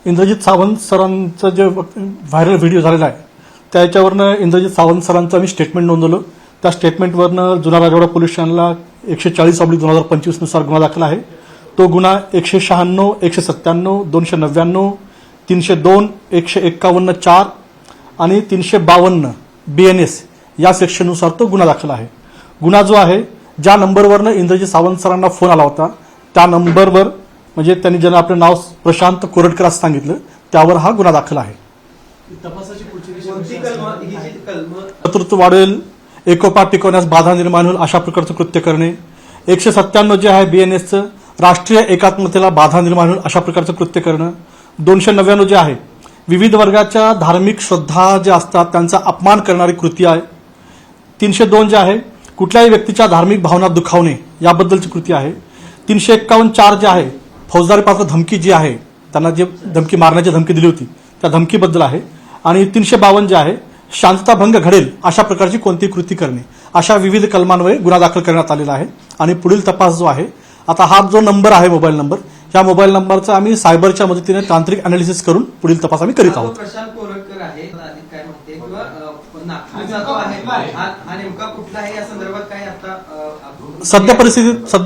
इंद्रजित सावंत सरांचा जे viral video झालेला आहे त्याच्यावरनं इंद्रजित सावंत सरांचं आम्ही स्टेटमेंट नोंदवलं। त्या स्टेटमेंटवरनं जुना राजवाडा पोलीस स्टेशनला 140/2025 नुसार गुन्हा दाखल आहे। तो गुन्हा 196, 197, 299, 302, 151(4) आणि 352 BNS या सेक्शननुसार तो गुन्हा दाखल आहे। गुन्हा जो आहे ज्या नंबरवरनं इंद्रजित सावंत सरांना फोन आला होता त्या नंबरवर म्हणजे त्यांनी ज्यांना आपलं नाव प्रशांत कोरटकर असं सांगितलं त्यावर हा गुन्हा दाखल आहे। शत्रुत्व वाढेल, एकोपा टिकवण्यास बाधा निर्माण होईल अशा प्रकारचं कृत्य करणे। 197 जे आहे BNSचं राष्ट्रीय एकात्मतेला बाधा निर्माण होईल अशा प्रकारचं कृत्य करणं। 299 जे आहे विविध वर्गाच्या धार्मिक श्रद्धा जे असतात त्यांचा अपमान करणारी कृती आहे। 302 जे आहे कुठल्याही व्यक्तीच्या धार्मिक भावना दुखावणे याबद्दलची कृती आहे। 351(4) जे आहे फौजदारी पात्र धमकी जी आहे त्यांना जे धमकी मारण्याची धमकी दिली होती त्या धमकीबद्दल आहे। आणि 352 जे आहे शांतताभंग घडेल अशा प्रकारची कोणती कृती करणे अशा विविध कलमांवर गुन्हा दाखल करण्यात आलेला आहे। आणि पुढील तपास जो आहे आता हा जो नंबर आहे मोबाईल नंबर या मोबाईल नंबरचा आम्ही सायबरच्या मदतीने तांत्रिक अनालिसिस करून पुढील तपास आम्ही करीत आहोत। प्रशांत कोरटकर आहे काय म्हणते किंवा नागपूरचा आहे हा नेमका कुठला आहे या संदर्भात काय आता सध्या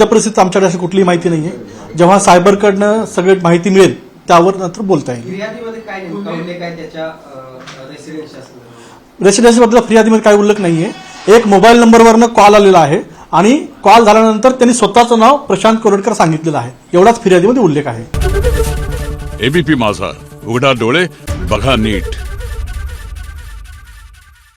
परिस्थितीत आमच्याकडे अशी कुठलीही माहिती नाहीये। जेव्हा सायबरकडनं सगळी माहिती मिळेल त्यावर नंतर बोलता येईल। फिर्यादीमध्ये काय नेमका उल्लेख आहे त्याच्या रेसिडेन्सीबद्दल फिर्यादीमध्ये काय उल्लेख नाहीये। एक मोबाईल नंबरवरनं कॉल आलेला आहे आणि कॉल झाल्यानंतर त्यांनी स्वतःचं नाव प्रशांत कोरटकर सांगितलेलं आहे एवढाच फिर्यादीमध्ये उल्लेख आहे। एबीपी माझा, उघडा डोळे बघा नीट।